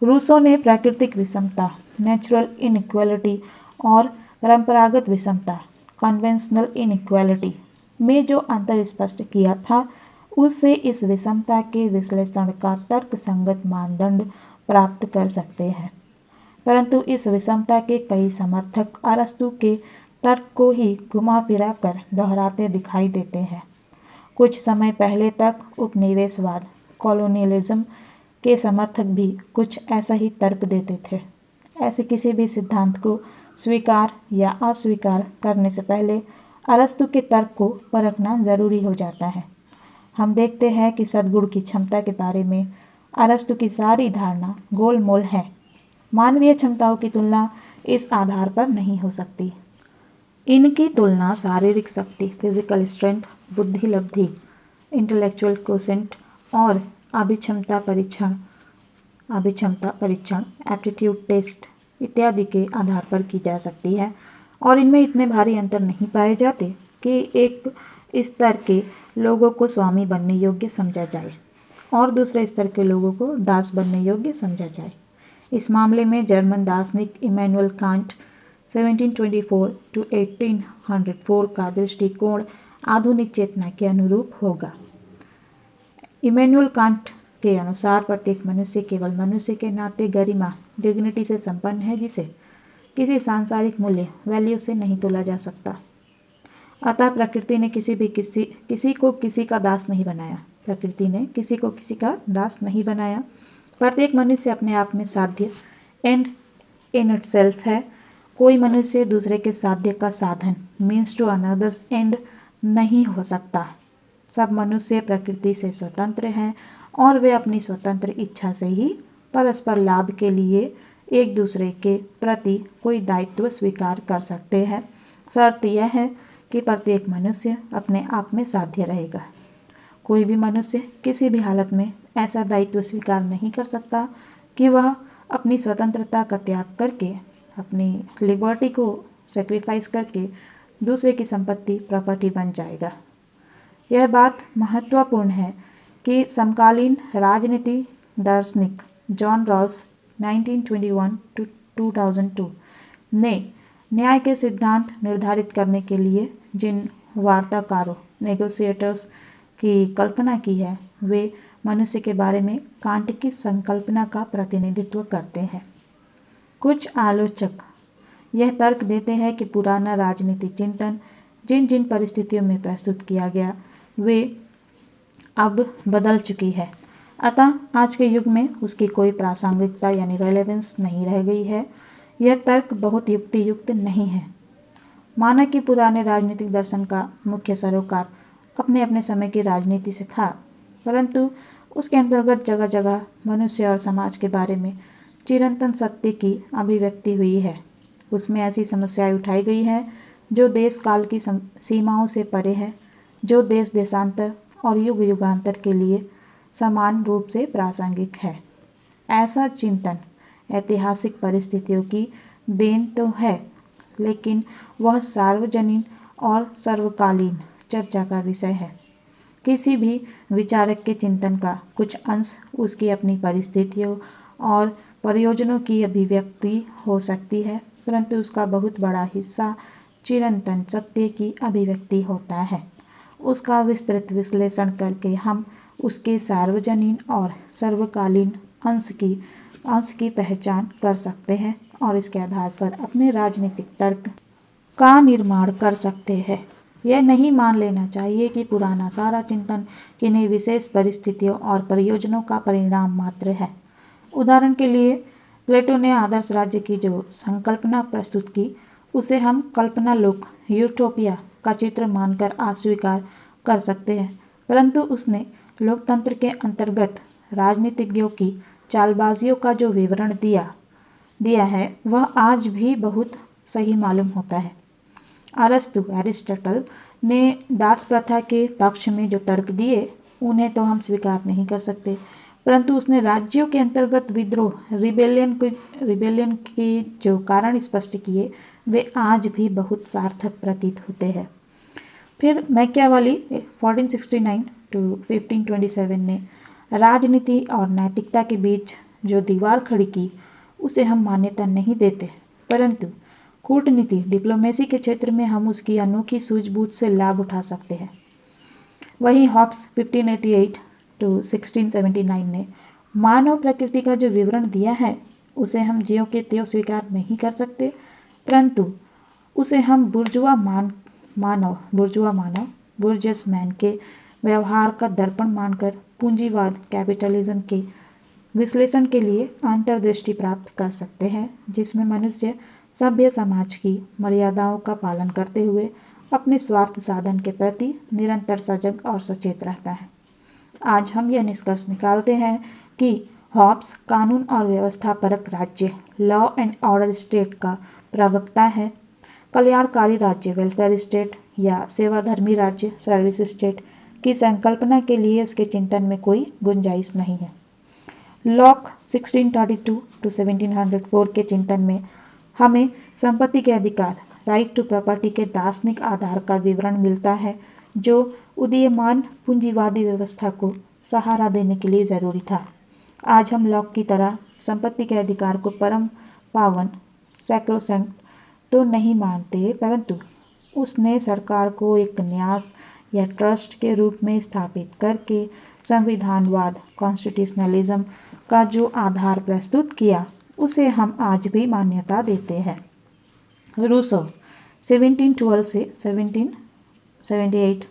रूसो ने प्राकृतिक विषमता नेचुरल इनइक्वालिटी और परंपरागत विषमता कन्वेंशनल इनइक्वालिटी में जो अंतर स्पष्ट किया था, उससे इस विषमता के विश्लेषण का तर्कसंगत मानदंड प्राप्त कर सकते हैं। परंतु इस विषमता के कई समर्थक अरस्तु के तर्क को ही घुमा फिरा कर दोहराते दिखाई देते हैं। कुछ समय पहले तक उपनिवेशवाद कॉलोनियलिज्म के समर्थक भी कुछ ऐसा ही तर्क देते थे। ऐसे किसी भी सिद्धांत को स्वीकार या अस्वीकार करने से पहले अरस्तु के तर्क को परखना जरूरी हो जाता है। हम देखते हैं कि सद्गुण की क्षमता के बारे में अरस्तु की सारी धारणा गोलमोल है। मानवीय क्षमताओं की तुलना इस आधार पर नहीं हो सकती। इनकी तुलना शारीरिक शक्ति फिजिकल स्ट्रेंथ, बुद्धि लब्धि, इंटेलेक्चुअल कोसेंट और अभिक्षमता परीक्षण एप्टीट्यूड टेस्ट इत्यादि के आधार पर की जा सकती है और इनमें इतने भारी अंतर नहीं पाए जाते कि एक स्तर के लोगों को स्वामी बनने योग्य समझा जाए और दूसरे स्तर के लोगों को दास बनने योग्य समझा जाए। इस मामले में जर्मन दार्शनिक इमैनुअल कांट 1724 to 1804 का दृष्टिकोण आधुनिक चेतना के अनुरूप होगा। इमैनुअल कांट के अनुसार प्रत्येक मनुष्य केवल मनुष्य के नाते गरिमा डिग्निटी से संपन्न है, जिसे किसी सांसारिक मूल्य वैल्यू से नहीं तोला जा सकता। अतः प्रकृति ने किसी को किसी का दास नहीं बनाया। प्रकृति ने किसी को किसी का दास नहीं बनाया। प्रत्येक मनुष्य अपने आप में साध्य एंड इन इटसेल्फ है। कोई मनुष्य दूसरे के साध्य का साधन मीन्स टू अनदर्स एंड नहीं हो सकता। सब मनुष्य प्रकृति से स्वतंत्र हैं और वे अपनी स्वतंत्र इच्छा से ही परस्पर लाभ के लिए एक दूसरे के प्रति कोई दायित्व स्वीकार कर सकते हैं। शर्त यह है कि प्रत्येक मनुष्य अपने आप में साध्य रहेगा। कोई भी मनुष्य किसी भी हालत में ऐसा दायित्व स्वीकार नहीं कर सकता कि वह अपनी स्वतंत्रता का त्याग करके, अपनी लिबर्टी को सेक्रीफाइस करके दूसरे की संपत्ति प्रॉपर्टी बन जाएगा। यह बात महत्वपूर्ण है कि समकालीन राजनीति दार्शनिक जॉन रॉल्स 1921 to 2002 ने न्याय के सिद्धांत निर्धारित करने के लिए जिन वार्ताकारों नेगोशिएटर्स की कल्पना की है, वे मनुष्य के बारे में कांट की संकल्पना का प्रतिनिधित्व करते हैं। कुछ आलोचक यह तर्क देते हैं कि पुराना राजनीतिक चिंतन जिन जिन परिस्थितियों में प्रस्तुत किया गया वे अब बदल चुकी है, अतः आज के युग में उसकी कोई प्रासंगिकता यानी रेलेवेंस नहीं रह गई है। यह तर्क बहुत युक्ति युक्त नहीं है। माना कि पुराने राजनीतिक दर्शन का मुख्य सरोकार अपने अपने समय की राजनीति से था, परंतु उसके अंतर्गत जगह जगह मनुष्य और समाज के बारे में चिरंतन सत्य की अभिव्यक्ति हुई है। उसमें ऐसी समस्याएं उठाई गई हैं जो देश काल की सीमाओं से परे है, जो देश देशांतर और युग युगांतर के लिए समान रूप से प्रासंगिक है। ऐसा चिंतन ऐतिहासिक परिस्थितियों की देन तो है, लेकिन वह सार्वजनीन और सर्वकालीन चर्चा का विषय है। किसी भी विचारक के चिंतन का कुछ अंश उसकी अपनी परिस्थितियों और प्रयोजनों की अभिव्यक्ति हो सकती है, परंतु उसका बहुत बड़ा हिस्सा चिरंतन सत्य की अभिव्यक्ति होता है। उसका विस्तृत विश्लेषण करके हम उसके सार्वजनीन और सर्वकालीन अंश की पहचान कर सकते हैं और इसके आधार पर अपने राजनीतिक तर्क का निर्माण कर सकते हैं। यह नहीं मान लेना चाहिए कि पुराना सारा चिंतन किन्हीं विशेष परिस्थितियों और प्रयोजनों का परिणाम मात्र है। उदाहरण के लिए प्लेटो ने आदर्श राज्य की जो संकल्पना प्रस्तुत की, उसे हम कल्पना लोक यूटोपिया का चित्र मानकर अस्वीकार कर सकते हैं, परंतु उसने लोकतंत्र के अंतर्गत राजनीतिज्ञों की चालबाजियों का जो विवरण दिया है वह आज भी बहुत सही मालूम होता है। एरिस्टोटल ने दास प्रथा के पक्ष में जो तर्क दिए उन्हें तो हम स्वीकार नहीं कर सकते, परंतु उसने राज्यों के अंतर्गत विद्रोह रिबेलियन की जो कारण स्पष्ट किए वे आज भी बहुत सार्थक प्रतीत होते हैं। फिर मैकियावेली 1469 to 1527 ने राजनीति और नैतिकता के बीच जो दीवार खड़ी की उसे हम मान्यता नहीं देते, परंतु कूटनीति डिप्लोमेसी के क्षेत्र में हम उसकी अनोखी सूझबूझ से लाभ उठा सकते हैं। वहीं हॉब्स 1588 to 1679 ने मानव प्रकृति का जो विवरण दिया है उसे हम ज्यों के त्यों स्वीकार नहीं कर सकते, परंतु उसे हम बुर्जुआ मानव बुर्जस मैन के व्यवहार का दर्पण मानकर पूंजीवाद कैपिटलिज्म के विश्लेषण के लिए अंतर्दृष्टि प्राप्त कर सकते हैं, जिसमें मनुष्य सभ्य समाज की मर्यादाओं का पालन करते हुए अपने स्वार्थ साधन के प्रति निरंतर सजग और सचेत रहता है। आज हम यह निष्कर्ष निकालते हैं कि हॉब्स कानून और व्यवस्था परक राज्य लॉ एंड ऑर्डर स्टेट का प्रवक्ता है। कल्याणकारी राज्य वेलफेयर स्टेट या सेवाधर्मी राज्य सर्विस स्टेट की संकल्पना के लिए उसके चिंतन में कोई गुंजाइश नहीं है। लॉक 1632 टू 1704 के चिंतन में हमें संपत्ति के अधिकार राइट टू प्रॉपर्टी के दार्शनिक आधार का विवरण मिलता है, जो उदीयमान पूंजीवादी व्यवस्था को सहारा देने के लिए ज़रूरी था। आज हम लॉक की तरह संपत्ति के अधिकार को परम पावन सैक्रोसैंक्ट तो नहीं मानते, परंतु उसने सरकार को एक न्यास या ट्रस्ट के रूप में स्थापित करके संविधानवाद कॉन्स्टिट्यूशनलिज्म का जो आधार प्रस्तुत किया, उसे हम आज भी मान्यता देते हैं। रूसो 1712 से 1778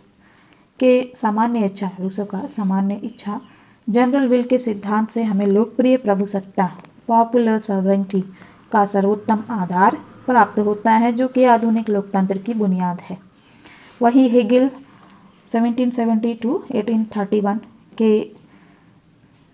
के सामान्य इच्छा रूसो का सामान्य इच्छा जनरल विल के सिद्धांत से हमें लोकप्रिय प्रभुसत्ता पॉपुलर सॉवरेंटी का सर्वोत्तम आधार प्राप्त होता है, जो कि आधुनिक लोकतंत्र की बुनियाद है। वही हेगेल 1770 टू 1831 के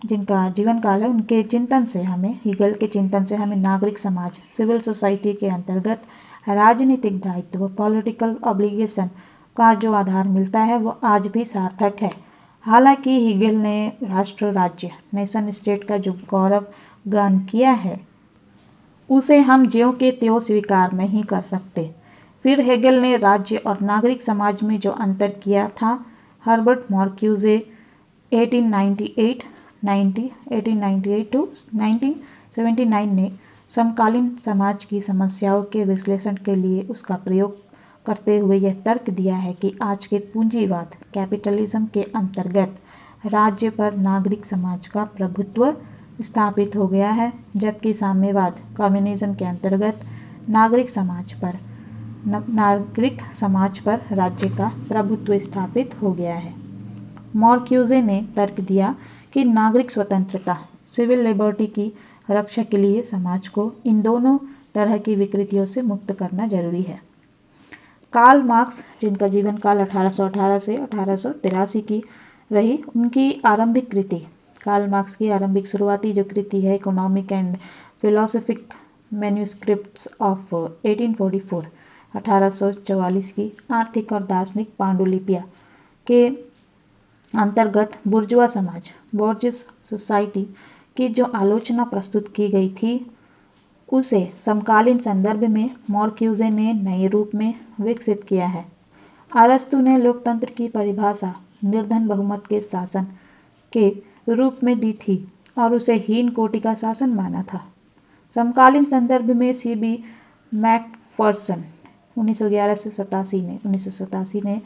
जिनका जीवन काल है, उनके चिंतन से हमें हेगेल के चिंतन से हमें नागरिक समाज सिविल सोसाइटी के अंतर्गत राजनीतिक दायित्व पॉलिटिकल ऑब्लिगेशन का जो आधार मिलता है, वो आज भी सार्थक है। हालांकि हेगेल ने राष्ट्र राज्य नेशन स्टेट का जो गौरव गान किया है, उसे हम ज्यों के त्यों स्वीकार नहीं कर सकते। फिर हेगेल ने राज्य और नागरिक समाज में जो अंतर किया था, हर्बर्ट मार्क्यूजे 1898 टू 1979 ने समकालीन समाज की समस्याओं के विश्लेषण के लिए उसका प्रयोग करते हुए यह तर्क दिया है कि आज के पूंजीवाद कैपिटलिज्म के अंतर्गत राज्य पर नागरिक समाज का प्रभुत्व स्थापित हो गया है, जबकि साम्यवाद कम्युनिज्म के अंतर्गत नागरिक समाज पर राज्य का प्रभुत्व स्थापित हो गया है। मार्क्यूजे ने तर्क दिया कि नागरिक स्वतंत्रता सिविल लिबर्टी की रक्षा के लिए समाज को इन दोनों तरह की विकृतियों से मुक्त करना जरूरी है। कार्ल मार्क्स, जिनका जीवन काल 1818 से 1883 की रही, उनकी आरंभिक कृति कार्ल मार्क्स की आरंभिक शुरुआती जो कृति है economic and philosophic manuscripts of 1844 1844 की आर्थिक और दार्शनिक पांडुलिपियां के अंतर्गत बुर्जुआ समाज बोर्जिस सोसाइटी की जो आलोचना प्रस्तुत की गई थी, उसे समकालीन संदर्भ में मार्क्यूजे ने नए रूप में विकसित किया है। अरस्तु ने लोकतंत्र की परिभाषा निर्धन बहुमत के शासन के रूप में दी थी और उसे हीन कोटि का शासन माना था। समकालीन संदर्भ में सीबी मैकफर्सन 1911 से 1987 ने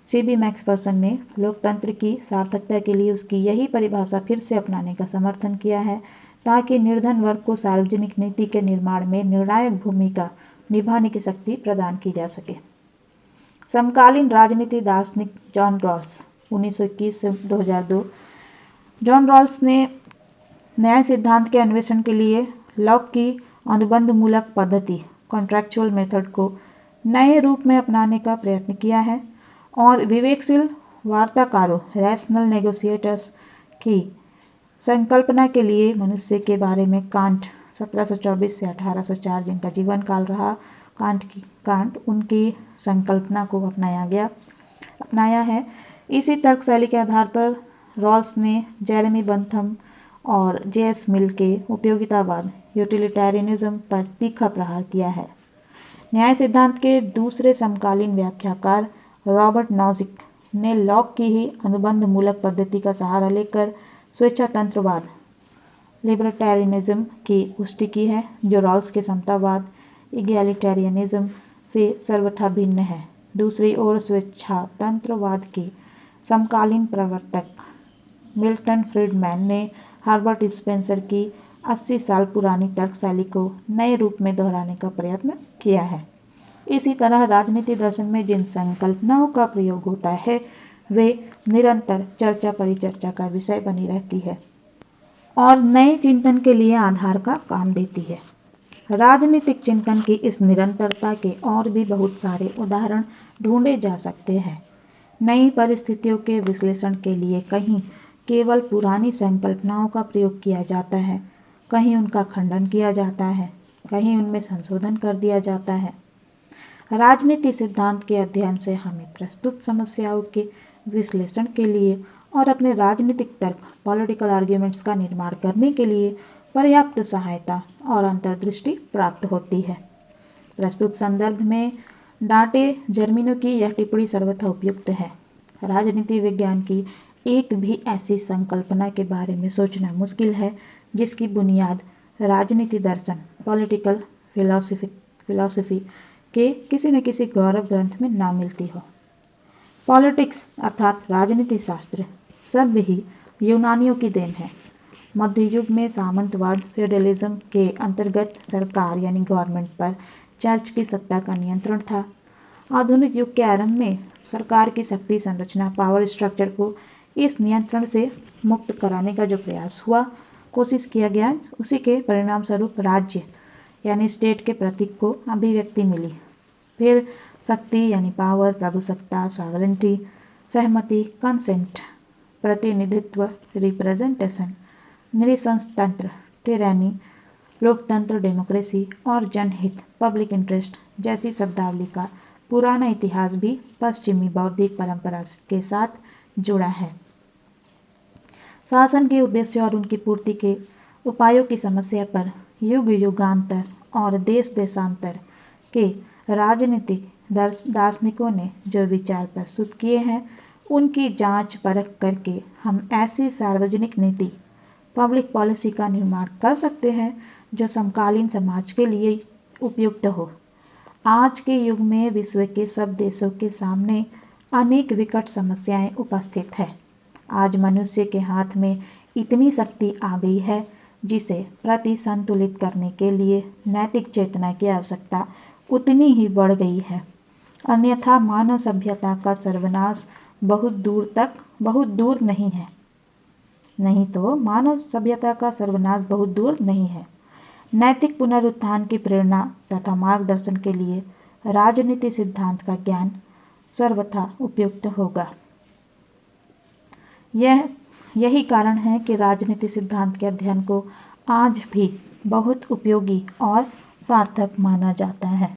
सीबी मैक्सपर्सन ने लोकतंत्र की सार्थकता के लिए उसकी यही परिभाषा फिर से अपनाने का समर्थन किया है, ताकि निर्धन वर्ग को सार्वजनिक नीति के निर्माण में निर्णायक भूमिका निभाने की शक्ति प्रदान की जा सके। समकालीन राजनीति दार्शनिक जॉन रॉल्स 1921 से 2002 जॉन रॉल्स ने न्याय सिद्धांत के अन्वेषण के लिए लॉक की अनुबंध मूलक पद्धति कॉन्ट्रैक्चुअल मेथड को नए रूप में अपनाने का प्रयत्न किया है और विवेकशील वार्ताकारों रैशनल नेगोशिएटर्स की संकल्पना के लिए मनुष्य के बारे में कांट 1724 से 1804 जिनका जीवन काल रहा, कांट उनकी संकल्पना को अपनाया है। इसी तर्क शैली के आधार पर रॉल्स ने जेरेमी बंथम और जेएस मिल के उपयोगितावाद यूटिलिटेरियनिज्म पर तीखा प्रहार किया है। न्याय सिद्धांत के दूसरे समकालीन व्याख्याकार रॉबर्ट नॉजिक ने लॉक की ही अनुबंध मूलक पद्धति का सहारा लेकर स्वेच्छातंत्रवाद लिबर्टेरियनिज्म की पुष्टि की है, जो रॉल्स के समतावाद इगैलिटेरियनिज्म से सर्वथा भिन्न है। दूसरी ओर स्वेच्छातंत्रवाद के समकालीन प्रवर्तक मिल्टन फ्रीडमैन ने हर्बर्ट स्पेंसर की 80 साल पुरानी तर्कशैली को नए रूप में दोहराने का प्रयत्न किया है। इसी तरह राजनीति दर्शन में जिन संकल्पनाओं का प्रयोग होता है वे निरंतर चर्चा परिचर्चा का विषय बनी रहती है और नए चिंतन के लिए आधार का काम देती है। राजनीतिक चिंतन की इस निरंतरता के और भी बहुत सारे उदाहरण ढूंढे जा सकते हैं। नई परिस्थितियों के विश्लेषण के लिए कहीं केवल पुरानी संकल्पनाओं का प्रयोग किया जाता है, कहीं उनका खंडन किया जाता है, कहीं उनमें संशोधन कर दिया जाता है। राजनीति सिद्धांत के अध्ययन से हमें प्रस्तुत समस्याओं के विश्लेषण के लिए और अपने राजनीतिक तर्क पॉलिटिकल आर्ग्यूमेंट्स का निर्माण करने के लिए पर्याप्त सहायता और अंतर्दृष्टि प्राप्त होती है। प्रस्तुत संदर्भ में डांटे जर्मिनो की यह टिप्पणी सर्वथा उपयुक्त है। राजनीति विज्ञान की एक भी ऐसी संकल्पना के बारे में सोचना मुश्किल है जिसकी बुनियाद राजनीति दर्शन पॉलिटिकल फिलॉसफी के किसी न किसी गौरव ग्रंथ में ना मिलती हो। पॉलिटिक्स अर्थात राजनीति शास्त्र सब ही यूनानियों की देन है। मध्य युग में सामंतवाद फेडरलिज्म के अंतर्गत सरकार यानी गवर्नमेंट पर चर्च की सत्ता का नियंत्रण था। आधुनिक युग के आरंभ में सरकार की शक्ति संरचना पावर स्ट्रक्चर को इस नियंत्रण से मुक्त कराने का जो प्रयास हुआ कोशिश किया गया, उसी के परिणाम स्वरूप राज्य यानी स्टेट के प्रतीक को अभिव्यक्ति मिली। फिर शक्ति यानी पावर, प्रभुसत्ता, सॉवरेंटी, सहमति, कंसेंट, प्रतिनिधित्व, रिप्रेजेंटेशन, निरीक्षणतंत्र, टिरैनी, लोकतंत्र, डेमोक्रेसी और जनहित, पब्लिक इंटरेस्ट जैसी शब्दावली का पुराना इतिहास भी पश्चिमी बौद्धिक परंपरा के साथ जुड़ा है। शासन के उद्देश्य और उनकी पूर्ति के उपायों की समस्या पर युग युगांतर और देश देशांतर के राजनीतिक दार्शनिकों ने जो विचार प्रस्तुत किए हैं उनकी जांच परख करके हम ऐसी सार्वजनिक नीति पब्लिक पॉलिसी का निर्माण कर सकते हैं जो समकालीन समाज के लिए उपयुक्त हो। आज के युग में विश्व के सब देशों के सामने अनेक विकट समस्याएं उपस्थित है। आज मनुष्य के हाथ में इतनी शक्ति आ गई है जिसे प्रति संतुलित करने के लिए नैतिक चेतना की आवश्यकता उतनी ही बढ़ गई है। अन्यथा मानव सभ्यता का सर्वनाश बहुत दूर नहीं है। मानव सभ्यता का सर्वनाश बहुत दूर नहीं है। नैतिक पुनरुत्थान की प्रेरणा तथा मार्गदर्शन के लिए राजनीति सिद्धांत का ज्ञान सर्वथा उपयुक्त होगा। यही कारण है कि राजनीति सिद्धांत के अध्ययन को आज भी बहुत उपयोगी और सार्थक माना जाता है।